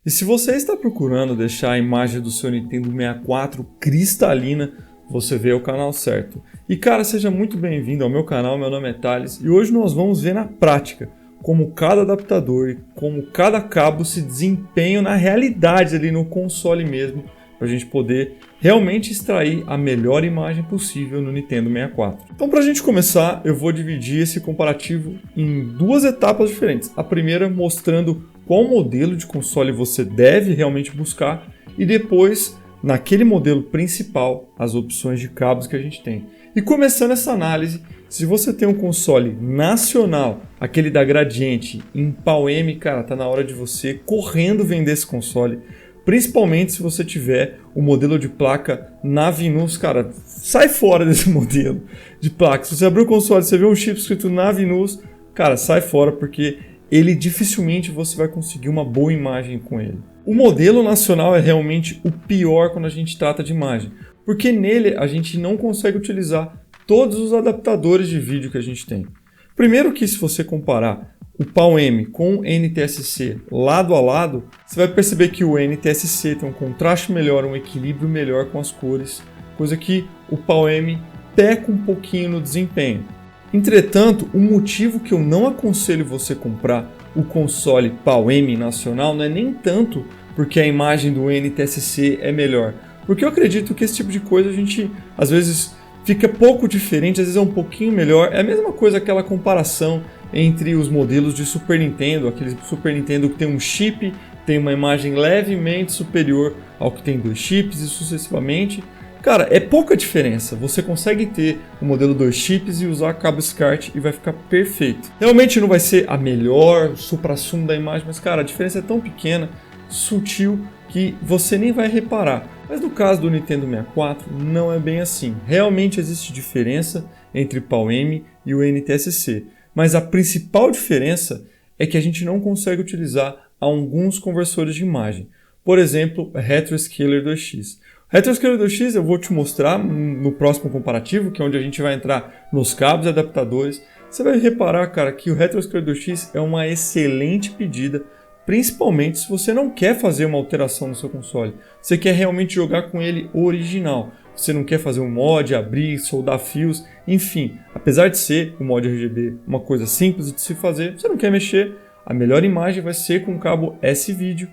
E se você está procurando deixar a imagem do seu Nintendo 64 cristalina, você veio ao canal certo. E cara, seja muito bem-vindo ao meu canal, meu nome é Thales e hoje nós vamos ver na prática como cada adaptador e como cada cabo se desempenham na realidade ali no console mesmo, para a gente poder realmente extrair a melhor imagem possível no Nintendo 64. Então, para a gente começar, eu vou dividir esse comparativo em duas etapas diferentes. A primeira mostrando qual modelo de console você deve realmente buscar e depois, naquele modelo principal, as opções de cabos que a gente tem. E começando essa análise, se você tem um console nacional, aquele da Gradiente, em pau-m, cara, tá na hora de você correndo vender esse console. Principalmente se você tiver o modelo de placa Navinus, cara, sai fora desse modelo de placa. Se você abrir o console e você vê um chip escrito Navinus, cara, sai fora porque ele dificilmente você vai conseguir uma boa imagem com ele. O modelo nacional é realmente o pior quando a gente trata de imagem, porque nele a gente não consegue utilizar todos os adaptadores de vídeo que a gente tem. Primeiro que se você comparar o pau-m com o NTSC lado a lado, você vai perceber que o NTSC tem um contraste melhor, um equilíbrio melhor com as cores, coisa que o pau-m peca um pouquinho no desempenho. Entretanto, o motivo que eu não aconselho você comprar o console pau-m nacional não é nem tanto porque a imagem do NTSC é melhor, porque eu acredito que esse tipo de coisa a gente às vezes fica pouco diferente, às vezes é um pouquinho melhor. É a mesma coisa, aquela comparação entre os modelos de Super Nintendo, aquele Super Nintendo que tem um chip, tem uma imagem levemente superior ao que tem dois chips e sucessivamente. Cara, é pouca diferença, você consegue ter o modelo 2 chips e usar cabo SCART e vai ficar perfeito. Realmente não vai ser a melhor suprassumo da imagem, mas cara, a diferença é tão pequena, sutil, que você nem vai reparar. Mas no caso do Nintendo 64, não é bem assim. Realmente existe diferença entre pau-m e o NTSC, mas a principal diferença é que a gente não consegue utilizar alguns conversores de imagem. Por exemplo, o Retroscaler 2X. O Retroscaler 2X eu vou te mostrar no próximo comparativo, que é onde a gente vai entrar nos cabos e adaptadores. Você vai reparar, cara, que o Retroscaler 2X é uma excelente pedida, principalmente se você não quer fazer uma alteração no seu console. Você quer realmente jogar com ele original. Você não quer fazer um mod, abrir, soldar fios, enfim. Apesar de ser o mod RGB uma coisa simples de se fazer, você não quer mexer, a melhor imagem vai ser com o cabo S-Video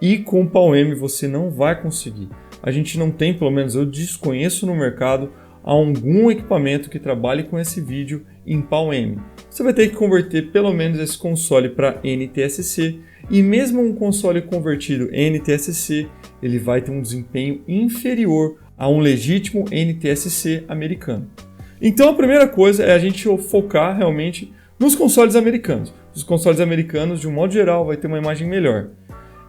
e com o pau-m você não vai conseguir. A gente não tem, pelo menos eu desconheço no mercado, algum equipamento que trabalhe com esse vídeo em pau-m. Você vai ter que converter pelo menos esse console para NTSC e mesmo um console convertido NTSC, ele vai ter um desempenho inferior a um legítimo NTSC americano. Então a primeira coisa é a gente focar realmente nos consoles americanos. Os consoles americanos, de um modo geral, vai ter uma imagem melhor.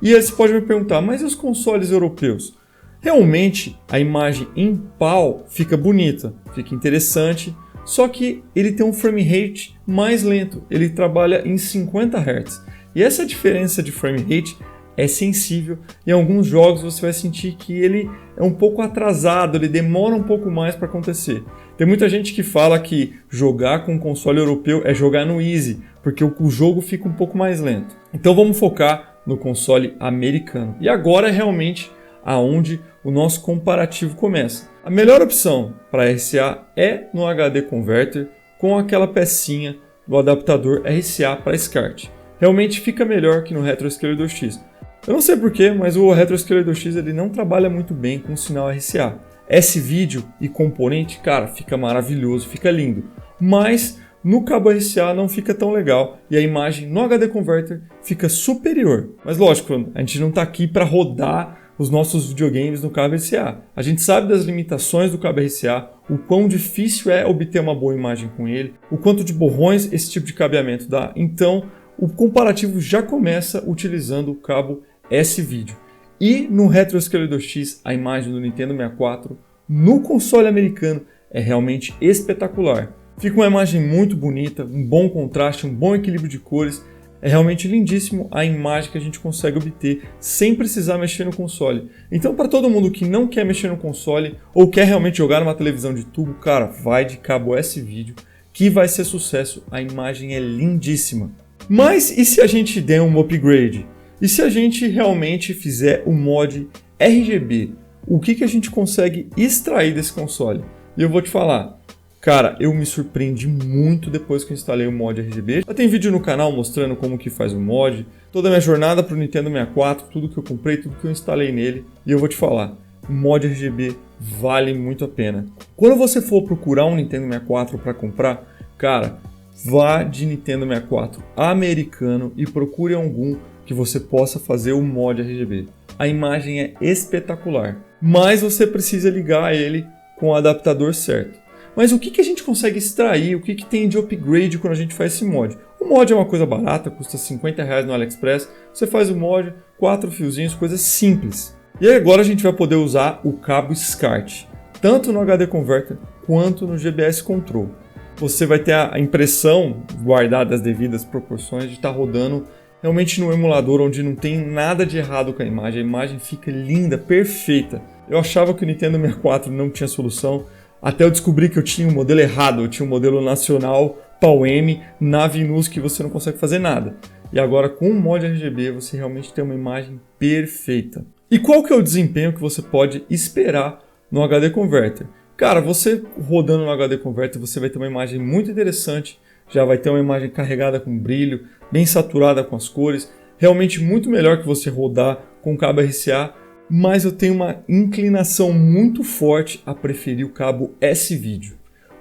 E aí você pode me perguntar, mas e os consoles europeus? Realmente a imagem em pau fica bonita, fica interessante, só que ele tem um frame rate mais lento, ele trabalha em 50 Hz. E essa diferença de frame rate é sensível. Em alguns jogos você vai sentir que ele é um pouco atrasado, ele demora um pouco mais para acontecer. Tem muita gente que fala que jogar com um console europeu é jogar no easy, porque o jogo fica um pouco mais lento. Então vamos focar no console americano. E agora é realmente aonde o nosso comparativo começa. A melhor opção para RCA é no HD Converter com aquela pecinha do adaptador RCA para SCART. Realmente fica melhor que no Retroscaler 2X. Eu não sei porquê, mas o Retroscaler 2X ele não trabalha muito bem com o sinal RCA. S-Video e componente, cara, fica maravilhoso, fica lindo. Mas no cabo RCA não fica tão legal e a imagem no HD Converter fica superior. Mas lógico, a gente não está aqui para rodar os nossos videogames no cabo RCA. A gente sabe das limitações do cabo RCA, o quão difícil é obter uma boa imagem com ele, o quanto de borrões esse tipo de cabeamento dá. Então, o comparativo já começa utilizando o cabo S-Video. E no Retroscaler 2X, a imagem do Nintendo 64 no console americano é realmente espetacular. Fica uma imagem muito bonita, um bom contraste, um bom equilíbrio de cores. É realmente lindíssimo a imagem que a gente consegue obter sem precisar mexer no console. Então, para todo mundo que não quer mexer no console ou quer realmente jogar numa televisão de tubo, cara, vai de cabo S-Video que vai ser sucesso. A imagem é lindíssima. Mas e se a gente der um upgrade? E se a gente realmente fizer o mod RGB, o que a gente consegue extrair desse console? E eu vou te falar, cara, eu me surpreendi muito depois que eu instalei o mod RGB. Já tem vídeo no canal mostrando como que faz o mod, toda a minha jornada para o Nintendo 64, tudo que eu comprei, tudo que eu instalei nele. E eu vou te falar, o mod RGB vale muito a pena. Quando você for procurar um Nintendo 64 para comprar, cara, vá de Nintendo 64 americano e procure algum que você possa fazer o mod RGB. A imagem é espetacular, mas você precisa ligar ele com o adaptador certo. Mas o que a gente consegue extrair, o que tem de upgrade quando a gente faz esse mod? O mod é uma coisa barata, custa R$50 no AliExpress, você faz o mod, 4 fiozinhos, coisa simples. E aí agora a gente vai poder usar o cabo SCART, tanto no HD Converter quanto no GBS Control. Você vai ter a impressão, guardada as devidas proporções, de estar rodando realmente no emulador onde não tem nada de errado com a imagem fica linda, perfeita. Eu achava que o Nintendo 64 não tinha solução, até eu descobri que eu tinha um modelo errado, eu tinha um modelo nacional PAL-M na Vinus que você não consegue fazer nada. E agora com o mod RGB você realmente tem uma imagem perfeita. E qual que é o desempenho que você pode esperar no HD Converter? Cara, você rodando no HD Converter você vai ter uma imagem muito interessante, já vai ter uma imagem carregada com brilho, bem saturada com as cores, realmente muito melhor que você rodar com cabo RCA, mas eu tenho uma inclinação muito forte a preferir o cabo S-Video.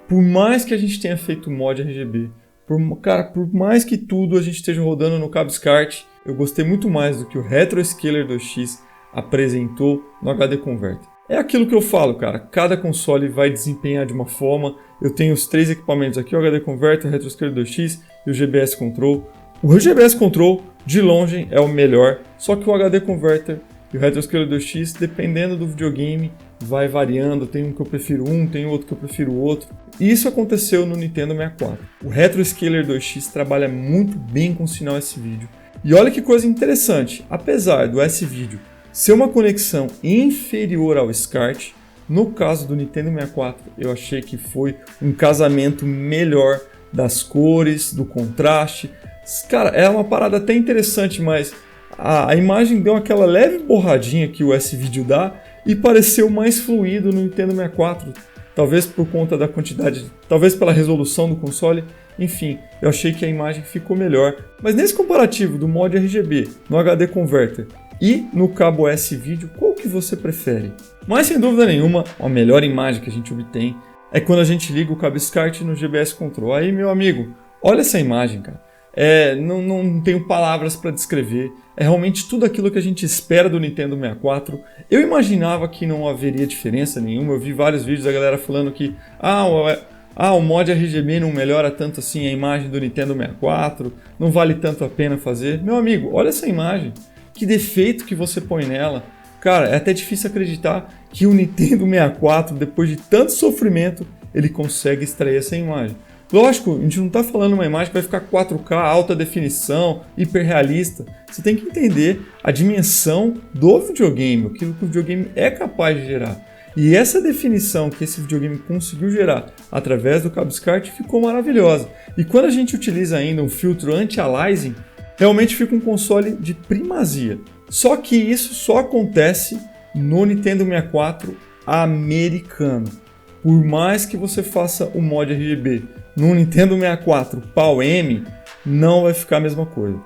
Por mais que a gente tenha feito o mod RGB, por mais que tudo a gente esteja rodando no cabo SCART, eu gostei muito mais do que o RetroScaler 2X apresentou no HD Converter. É aquilo que eu falo, cara, cada console vai desempenhar de uma forma. Eu tenho os 3 equipamentos aqui, o HD Converter, o RetroScaler 2X e o GBS Control. O GBS Control, de longe, é o melhor, só que o HD Converter e o RetroScaler 2X, dependendo do videogame, vai variando. Tem um que eu prefiro tem outro que eu prefiro outro. E isso aconteceu no Nintendo 64. O RetroScaler 2X trabalha muito bem com o sinal S-Video. E olha que coisa interessante, apesar do S-Video ser uma conexão inferior ao SCART, no caso do Nintendo 64 eu achei que foi um casamento melhor das cores, do contraste. Cara, é uma parada até interessante, mas a imagem deu aquela leve borradinha que o S-Video dá e pareceu mais fluido no Nintendo 64. Talvez por conta da quantidade, talvez pela resolução do console. Enfim, eu achei que a imagem ficou melhor. Mas nesse comparativo do mod RGB no HD Converter e no cabo S-Video, qual que você prefere? Mas sem dúvida nenhuma, a melhor imagem que a gente obtém é quando a gente liga o cabo SCART no GBS Control. Aí, meu amigo, olha essa imagem, cara. Não tenho palavras para descrever. É realmente tudo aquilo que a gente espera do Nintendo 64. Eu imaginava que não haveria diferença nenhuma. Eu vi vários vídeos da galera falando que o mod RGB não melhora tanto assim a imagem do Nintendo 64, não vale tanto a pena fazer. Meu amigo, olha essa imagem. Que defeito que você põe nela. Cara, é até difícil acreditar que o Nintendo 64, depois de tanto sofrimento, ele consegue extrair essa imagem. Lógico, a gente não está falando uma imagem que vai ficar 4K, alta definição, hiperrealista. Você tem que entender a dimensão do videogame, aquilo que o videogame é capaz de gerar. E essa definição que esse videogame conseguiu gerar através do cabo SCART ficou maravilhosa. E quando a gente utiliza ainda um filtro anti-aliasing, realmente fica um console de primazia. Só que isso só acontece no Nintendo 64 americano. Por mais que você faça o mod RGB no Nintendo 64 PAL-M, não vai ficar a mesma coisa.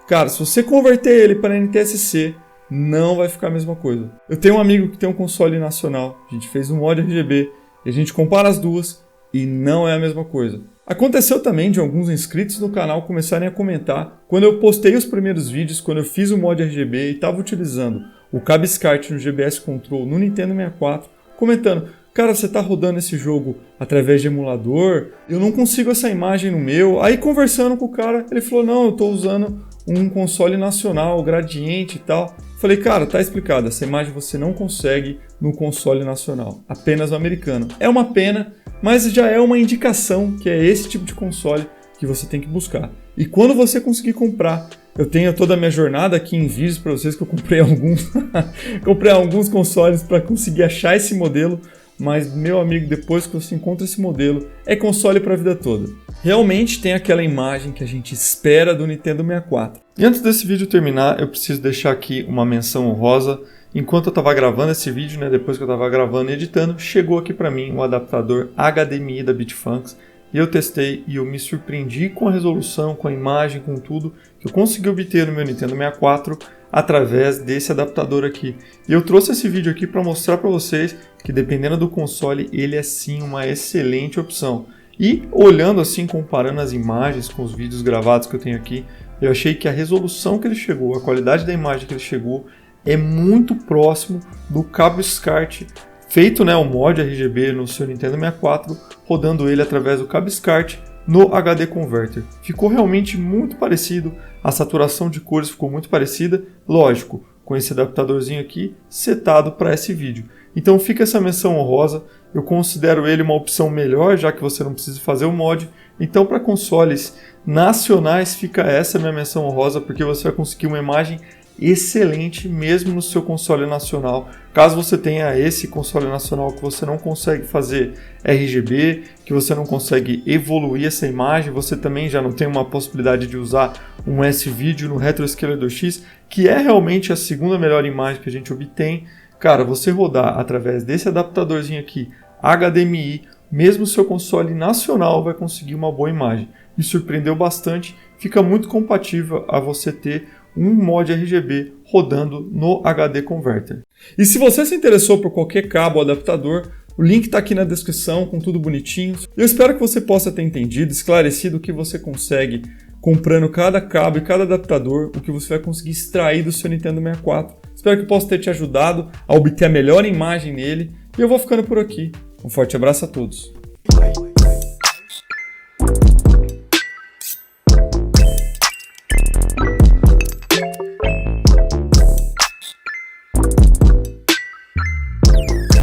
Cara, se você converter ele para NTSC, não vai ficar a mesma coisa. Eu tenho um amigo que tem um console nacional, a gente fez um mod RGB, e a gente compara as duas e não é a mesma coisa. Aconteceu também de alguns inscritos no canal começarem a comentar quando eu postei os primeiros vídeos, quando eu fiz o mod RGB e estava utilizando o cabo SCART no GBS Control no Nintendo 64, comentando: cara, você está rodando esse jogo através de emulador? Eu não consigo essa imagem no meu. Aí conversando com o cara, ele falou: não, eu estou usando um console nacional, gradiente e tal. Falei: cara, tá explicado, essa imagem você não consegue no console nacional, apenas no americano. É uma pena, mas já é uma indicação que é esse tipo de console que você tem que buscar. E quando você conseguir comprar, eu tenho toda a minha jornada aqui em vídeos para vocês, que eu comprei alguns consoles para conseguir achar esse modelo. Mas, meu amigo, depois que você encontra esse modelo, é console para a vida toda. realmente tem aquela imagem que a gente espera do Nintendo 64. E antes desse vídeo terminar, eu preciso deixar aqui uma menção honrosa. Enquanto eu estava gravando esse vídeo, depois que eu estava gravando e editando, chegou aqui para mim um adaptador HDMI da Bitfunks. E eu testei e eu me surpreendi com a resolução, com a imagem, com tudo que eu consegui obter no meu Nintendo 64 através desse adaptador aqui. E eu trouxe esse vídeo aqui para mostrar para vocês que dependendo do console, ele é sim uma excelente opção. E olhando assim, comparando as imagens com os vídeos gravados que eu tenho aqui, eu achei que a resolução que ele chegou, a qualidade da imagem que ele chegou, é muito próximo do cabo SCART feito, o mod RGB no seu Nintendo 64, rodando ele através do cabo SCART no HD Converter. Ficou realmente muito parecido, a saturação de cores ficou muito parecida, lógico, com esse adaptadorzinho aqui setado para esse vídeo. Então fica essa menção honrosa, eu considero ele uma opção melhor, já que você não precisa fazer o mod. Então para consoles nacionais fica essa minha menção honrosa, porque você vai conseguir uma imagem excelente mesmo no seu console nacional. Caso você tenha esse console nacional que você não consegue fazer RGB, que você não consegue evoluir essa imagem, você também já não tem uma possibilidade de usar um S-Video no RetroScaler 2X, que é realmente a segunda melhor imagem que a gente obtém. Cara, você rodar através desse adaptadorzinho aqui, HDMI, mesmo o seu console nacional vai conseguir uma boa imagem. Me surpreendeu bastante, fica muito compatível a você ter um mod RGB rodando no HD Converter. E se você se interessou por qualquer cabo ou adaptador, o link está aqui na descrição com tudo bonitinho. Eu espero que você possa ter entendido, esclarecido o que você consegue comprando cada cabo e cada adaptador, o que você vai conseguir extrair do seu Nintendo 64. Espero que possa ter te ajudado a obter a melhor imagem nele e eu vou ficando por aqui. Um forte abraço a todos.